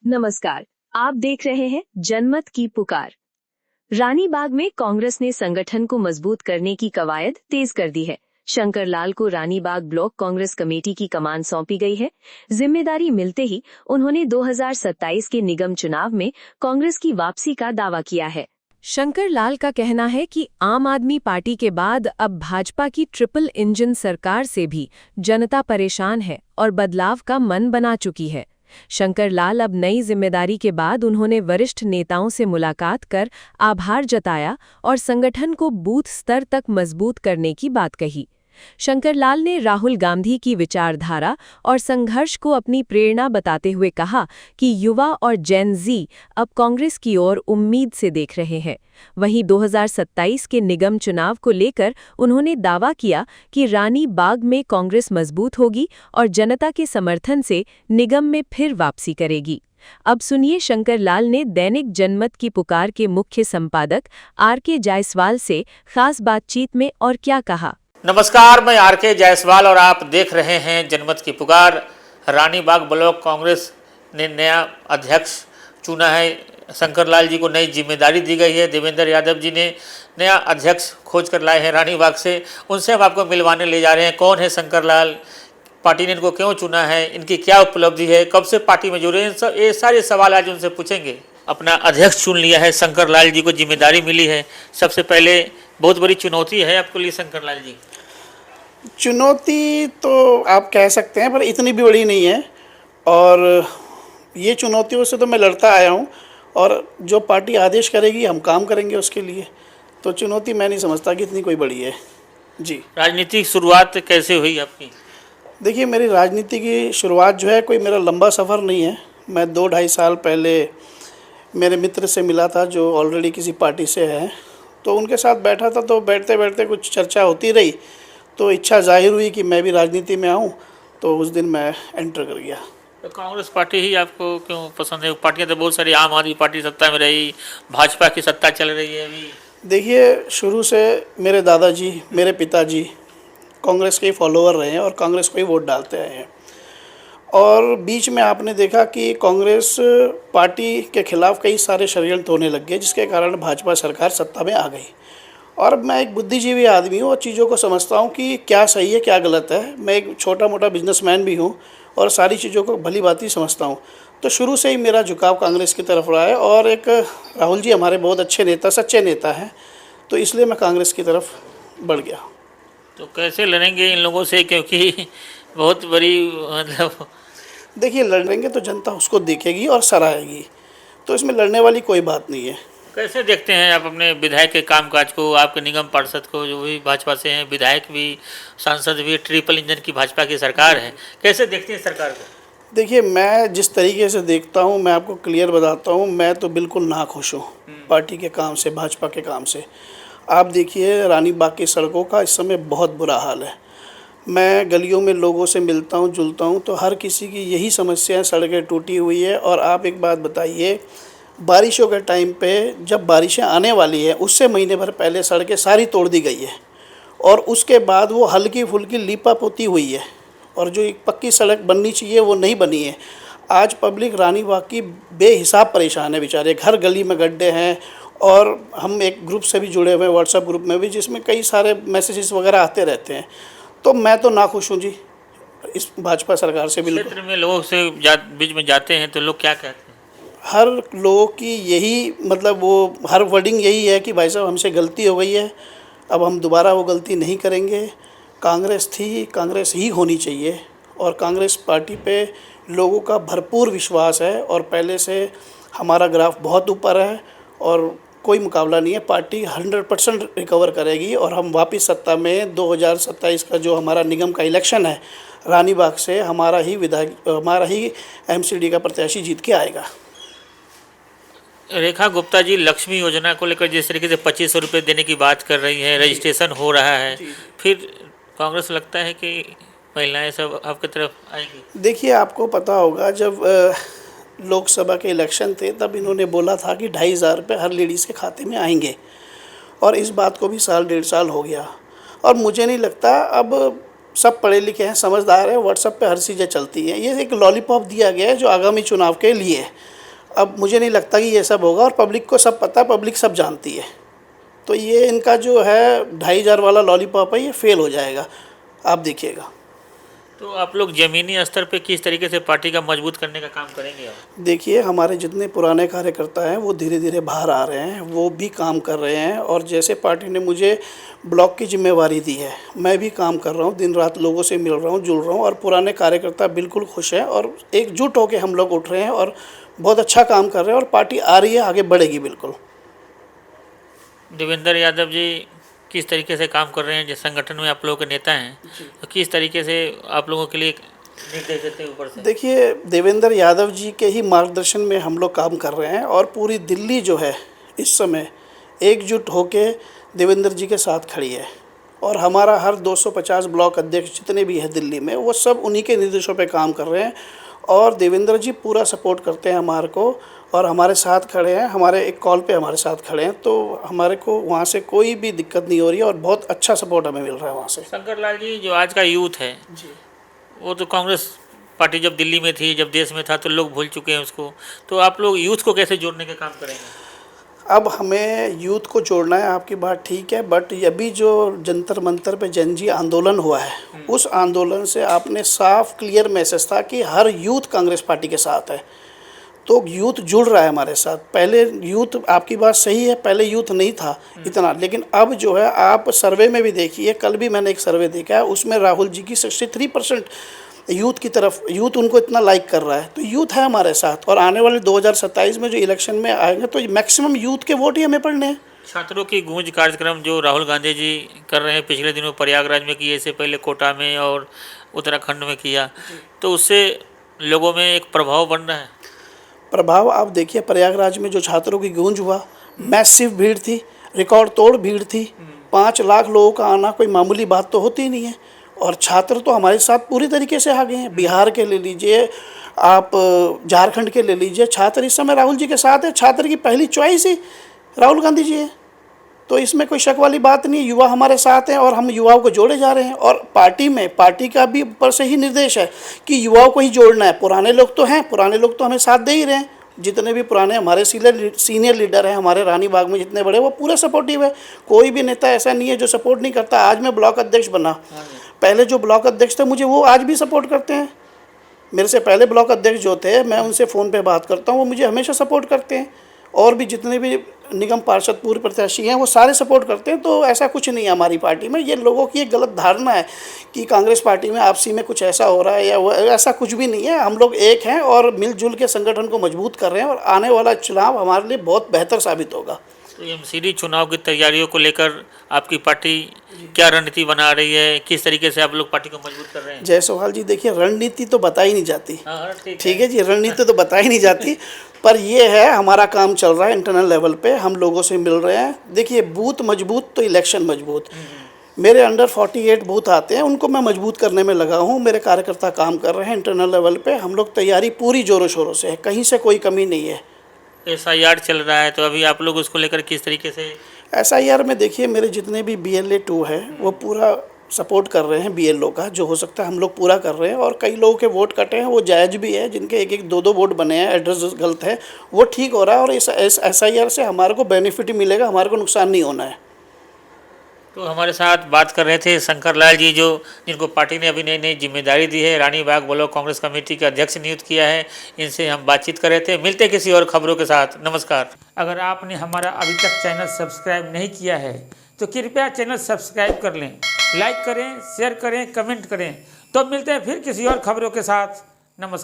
नमस्कार। आप देख रहे हैं जनमत की पुकार। रानीबाग में कांग्रेस ने संगठन को मजबूत करने की कवायद तेज कर दी है। शंकर लाल को रानीबाग ब्लॉक कांग्रेस कमेटी की कमान सौंपी गई है। जिम्मेदारी मिलते ही उन्होंने 2027 के निगम चुनाव में कांग्रेस की वापसी का दावा किया है। शंकर लाल का कहना है कि आम आदमी पार्टी के बाद अब भाजपा की ट्रिपल इंजन सरकार से भी जनता परेशान है और बदलाव का मन बना चुकी है। शंकर लाल अब नई जिम्मेदारी के बाद उन्होंने वरिष्ठ नेताओं से मुलाकात कर आभार जताया और संगठन को बूथ स्तर तक मजबूत करने की बात कही। शंकर लाल ने राहुल गांधी की विचारधारा और संघर्ष को अपनी प्रेरणा बताते हुए कहा कि युवा और जेन जी अब कांग्रेस की ओर उम्मीद से देख रहे हैं। वहीं 2027 के निगम चुनाव को लेकर उन्होंने दावा किया कि रानी बाग में कांग्रेस मजबूत होगी और जनता के समर्थन से निगम में फिर वापसी करेगी। अब सुनिए शंकर लाल ने दैनिक जनमत की पुकार के मुख्य संपादक आर.के. जायसवाल से खास बातचीत में और क्या कहा। नमस्कार, मैं आर.के. जायसवाल और आप देख रहे हैं जनमत की पुकार। रानीबाग ब्लॉक कांग्रेस ने नया अध्यक्ष चुना है। शंकर लाल जी को नई जिम्मेदारी दी गई है। देवेंद्र यादव जी ने नया अध्यक्ष खोज कर लाए हैं रानीबाग से। उनसे हम आपको मिलवाने ले जा रहे हैं। कौन है शंकर लाल, पार्टी ने इनको क्यों चुना है, इनकी क्या उपलब्धि है, कब से पार्टी में जुड़े हैं, ये सारे सवाल आज उनसे पूछेंगे। अपना अध्यक्ष चुन लिया है, शंकर लाल जी को जिम्मेदारी मिली है। सबसे पहले बहुत बड़ी चुनौती है आपके लिए शंकर लाल जी। चुनौती तो आप कह सकते हैं, पर इतनी भी बड़ी नहीं है। और ये चुनौतियों से तो मैं लड़ता आया हूँ और जो पार्टी आदेश करेगी हम काम करेंगे उसके लिए। तो चुनौती मैं नहीं समझता कि इतनी कोई बड़ी है जी। राजनीतिक शुरुआत कैसे हुई आपकी? देखिए, मेरी राजनीति की शुरुआत जो है कोई मेरा लंबा सफ़र नहीं है। मैं 2-2.5 साल पहले मेरे मित्र से मिला था जो ऑलरेडी किसी पार्टी से है, तो उनके साथ बैठा था। तो बैठते बैठते कुछ चर्चा होती रही, तो इच्छा जाहिर हुई कि मैं भी राजनीति में आऊं। तो उस दिन मैं एंटर कर गया। तो कांग्रेस पार्टी ही आपको क्यों पसंद है? पार्टियां तो बहुत सारी, आम आदमी पार्टी सत्ता में रही, भाजपा की सत्ता चल रही है अभी। देखिए, शुरू से मेरे दादाजी, मेरे पिताजी कांग्रेस के फॉलोअर रहे हैं और कांग्रेस को ही वोट डालते आए हैं। और बीच में आपने देखा कि कांग्रेस पार्टी के खिलाफ कई सारे षड्यंत्र होने लग गए, जिसके कारण भाजपा सरकार सत्ता में आ गई। और मैं एक बुद्धिजीवी आदमी हूँ और चीज़ों को समझता हूँ कि क्या सही है क्या गलत है। मैं एक छोटा मोटा बिजनेसमैन भी हूँ और सारी चीज़ों को भली भांति समझता हूँ। तो शुरू से ही मेरा झुकाव कांग्रेस की तरफ रहा है। और एक राहुल जी हमारे बहुत अच्छे नेता, सच्चे नेता हैं, तो इसलिए मैं कांग्रेस की तरफ बढ़ गया। तो कैसे लड़ेंगे इन लोगों से, क्योंकि बहुत बड़ी मतलब। देखिए, लड़ेंगे तो जनता उसको देखेगी और सराहेगी, तो इसमें लड़ने वाली कोई बात नहीं है। कैसे देखते हैं आप अपने विधायक के कामकाज को, आपके निगम पार्षद को, जो भी भाजपा से हैं, विधायक भी, सांसद भी, ट्रिपल इंजन की भाजपा की सरकार है, कैसे देखते हैं सरकार को? देखिए, मैं जिस तरीके से देखता हूँ, मैं आपको क्लियर बताता हूँ, मैं तो बिल्कुल नाखुश हूँ पार्टी के काम से, भाजपा के काम से। आप देखिए, रानीबाग की सड़कों का इस समय बहुत बुरा हाल है। मैं गलियों में लोगों से मिलता हूँ, जुलता हूँ, तो हर किसी की यही समस्या है, सड़कें टूटी हुई है। और आप एक बात बताइए, बारिशों के टाइम पे जब बारिशें आने वाली है, उससे महीने भर पहले सड़कें सारी तोड़ दी गई है और उसके बाद वो हल्की फुल्की लीपा पोती हुई है और जो एक पक्की सड़क बननी चाहिए वो नहीं बनी है। आज पब्लिक रानीबाग की बेहिसाब परेशान है बेचारे। घर गली में गड्ढे हैं। और हम एक ग्रुप से भी जुड़े हुए हैं, व्हाट्सएप ग्रुप में भी, जिसमें कई सारे मैसेजेस वगैरह आते रहते हैं। तो मैं तो नाखुश हूँ जी इस भाजपा सरकार से। बिल्कुल। क्षेत्र में लोगों से बीच में जाते हैं तो लोग क्या कहते हैं? हर लोगों की यही मतलब वो हर वर्डिंग यही है कि भाई साहब हमसे गलती हो गई है, अब हम दोबारा वो गलती नहीं करेंगे। कांग्रेस थी, कांग्रेस ही होनी चाहिए और कांग्रेस पार्टी पे लोगों का भरपूर विश्वास है और पहले से हमारा ग्राफ बहुत ऊपर है और कोई मुकाबला नहीं है। पार्टी 100% रिकवर करेगी और हम वापस सत्ता में 2027 का जो हमारा निगम का इलेक्शन है, रानीबाग से हमारा ही एमसीडी का प्रत्याशी जीत के आएगा। रेखा गुप्ता जी, लक्ष्मी योजना को लेकर जिस तरीके से 2500 रुपये देने की बात कर रही हैं, रजिस्ट्रेशन हो रहा है, फिर कांग्रेस लगता है कि महिलाएं सब आपकी तरफ आएंगी? देखिए, आपको पता होगा जब लोकसभा के इलेक्शन थे तब इन्होंने बोला था कि 2500 रुपये हर लेडीज़ के खाते में आएंगे और इस बात को भी 1.5 साल हो गया और मुझे नहीं लगता अब सब पढ़े लिखे हैं, समझदार हैं, व्हाट्सएप पे हर चीज़ें चलती हैं। ये एक लॉलीपॉप दिया गया है जो आगामी चुनाव के लिए है। अब मुझे नहीं लगता कि ये सब होगा, और पब्लिक को सब पता है, पब्लिक सब जानती है। तो ये इनका जो है 2500 वाला लॉलीपॉप है, ये फेल हो जाएगा, आप देखिएगा। तो आप लोग ज़मीनी स्तर पे किस तरीके से पार्टी का मजबूत करने का काम करेंगे आप? देखिए, हमारे जितने पुराने कार्यकर्ता हैं वो धीरे धीरे बाहर आ रहे हैं, वो भी काम कर रहे हैं। और जैसे पार्टी ने मुझे ब्लॉक की जिम्मेवारी दी है, मैं भी काम कर रहा हूँ, दिन रात लोगों से मिल रहा हूँ, जुड़ रहा हूँ, और पुराने कार्यकर्ता बिल्कुल खुश हैं और एकजुट होकर हम लोग उठ रहे हैं और बहुत अच्छा काम कर रहे हैं, और पार्टी आ रही है, आगे बढ़ेगी बिल्कुल। देवेंद्र यादव जी किस तरीके से काम कर रहे हैं, जिस संगठन में आप लोगों के नेता हैं, तो किस तरीके से आप लोगों के लिए निर्देश देते हैं ऊपर से? देखिए, देवेंद्र यादव जी के ही मार्गदर्शन में हम लोग काम कर रहे हैं, और पूरी दिल्ली जो है इस समय एकजुट होके देवेंद्र जी के साथ खड़ी है। और हमारा हर 250 ब्लॉक अध्यक्ष जितने भी हैं दिल्ली में, वो सब उन्हीं के निर्देशों पे काम कर रहे हैं, और देवेंद्र जी पूरा सपोर्ट करते हैं हमारे को, और हमारे साथ खड़े हैं, हमारे एक कॉल पे हमारे साथ खड़े हैं। तो हमारे को वहाँ से कोई भी दिक्कत नहीं हो रही है, और बहुत अच्छा सपोर्ट हमें मिल रहा है वहाँ से। शंकर लाल जी, जो आज का यूथ है जी, वो तो कांग्रेस पार्टी जब दिल्ली में थी, जब देश में था, तो लोग भूल चुके हैं उसको। तो आप लोग यूथ को कैसे जोड़ने का काम करेंगे? अब हमें यूथ को जोड़ना है, आपकी बात ठीक है, बट अभी जो जंतर मंतर पे जनजी आंदोलन हुआ है, उस आंदोलन से आपने साफ क्लियर मैसेज था कि हर यूथ कांग्रेस पार्टी के साथ है। तो यूथ जुड़ रहा है हमारे साथ। पहले यूथ, आपकी बात सही है, पहले यूथ नहीं था इतना, लेकिन अब जो है आप सर्वे में भी देखिए, कल भी मैंने एक सर्वे देखा है, उसमें राहुल जी की 63% यूथ की तरफ, यूथ उनको इतना लाइक कर रहा है। तो यूथ है हमारे साथ, और आने वाले 2027 में जो इलेक्शन में आएंगे तो मैक्सिमम यूथ के वोट ही हमें पड़ने हैं। छात्रों की गूंज कार्यक्रम जो राहुल गांधी जी कर रहे हैं, पिछले दिनों प्रयागराज में किए, इससे पहले कोटा में और उत्तराखंड में किया, तो उससे लोगों में एक प्रभाव बन रहा है। प्रभाव आप देखिए, प्रयागराज में जो छात्रों की गूंज हुआ, मैसिव भीड़ थी, रिकॉर्ड तोड़ भीड़ थी। 5 लाख लोगों का आना कोई मामूली बात तो होती नहीं है, और छात्र तो हमारे साथ पूरी तरीके से आ गए हैं। बिहार के ले लीजिए आप, झारखंड के ले लीजिए, छात्र इस समय राहुल जी के साथ है। छात्र की पहली चॉइस ही राहुल गांधी जी है, तो इसमें कोई शक वाली बात नहीं है। युवा हमारे साथ हैं, और हम युवाओं को जोड़े जा रहे हैं, और पार्टी का भी ऊपर से ही निर्देश है कि युवाओं को ही जोड़ना है। पुराने लोग तो हैं, पुराने लोग तो हमें साथ दे ही रहे हैं, जितने भी पुराने हमारे सीनियर लीडर हैं हमारे रानी बाग में जितने बड़े, वो पूरे सपोर्टिव है। कोई भी नेता ऐसा नहीं है जो सपोर्ट नहीं करता। आज मैं ब्लॉक अध्यक्ष बना, पहले जो ब्लॉक अध्यक्ष थे मुझे, वो आज भी सपोर्ट करते हैं। मेरे से पहले ब्लॉक अध्यक्ष जो थे, मैं उनसे फ़ोन पे बात करता हूँ, वो मुझे हमेशा सपोर्ट करते हैं। और भी जितने भी निगम पार्षद पूर्व प्रत्याशी हैं, वो सारे सपोर्ट करते हैं। तो ऐसा कुछ नहीं है हमारी पार्टी में। ये लोगों की एक गलत धारणा है कि कांग्रेस पार्टी में आपसी में कुछ ऐसा हो रहा है, या ऐसा कुछ भी नहीं है। हम लोग एक हैं और मिलजुल के संगठन को मजबूत कर रहे हैं, और आने वाला चुनाव हमारे लिए बहुत बेहतर साबित होगा। तो एमसीडी चुनाव की तैयारियों को लेकर आपकी पार्टी क्या रणनीति बना रही है, किस तरीके से आप लोग पार्टी को मजबूत कर रहे हैं? जायसवाल जी, देखिए, रणनीति तो बताई नहीं जाती। हाँ, ठीक है जी, रणनीति तो बताई नहीं जाती, पर ये है हमारा काम चल रहा है इंटरनल लेवल पे, हम लोगों से मिल रहे हैं। देखिए, बूथ मजबूत तो इलेक्शन मजबूत। मेरे अंडर 48 बूथ आते हैं, उनको मैं मजबूत करने में लगा हूँ। मेरे कार्यकर्ता काम कर रहे हैं इंटरनल लेवल पे। हम लोग तैयारी पूरी जोरों शोरों से है, कहीं से कोई कमी नहीं है। SIR चल रहा है, तो अभी आप लोग उसको लेकर किस तरीके से? SIR में देखिए, मेरे जितने भी BLA 2 है वो पूरा सपोर्ट कर रहे हैं। BLO का जो हो सकता है हम लोग पूरा कर रहे हैं, और कई लोगों के वोट कटे हैं, वो जायज़ भी है। जिनके 1-1, 2-2 वोट बने हैं, एड्रेस गलत है, वो ठीक हो रहा है। और इस SIR से हमारे को बेनिफिट ही मिलेगा, हमारे को नुकसान नहीं होना है। तो हमारे साथ बात कर रहे थे शंकर लाल जी, जो जिनको पार्टी ने अभी नई नई जिम्मेदारी दी है, रानी बाग ब्लॉक कांग्रेस कमेटी के अध्यक्ष नियुक्त किया है। इनसे हम बातचीत कर रहे थे। मिलते किसी और खबरों के साथ। नमस्कार। अगर आपने हमारा अभी तक चैनल सब्सक्राइब नहीं किया है तो कृपया चैनल सब्सक्राइब कर लें, लाइक करें, शेयर करें, कमेंट करें। तो मिलते हैं फिर किसी और खबरों के साथ। नमस्कार।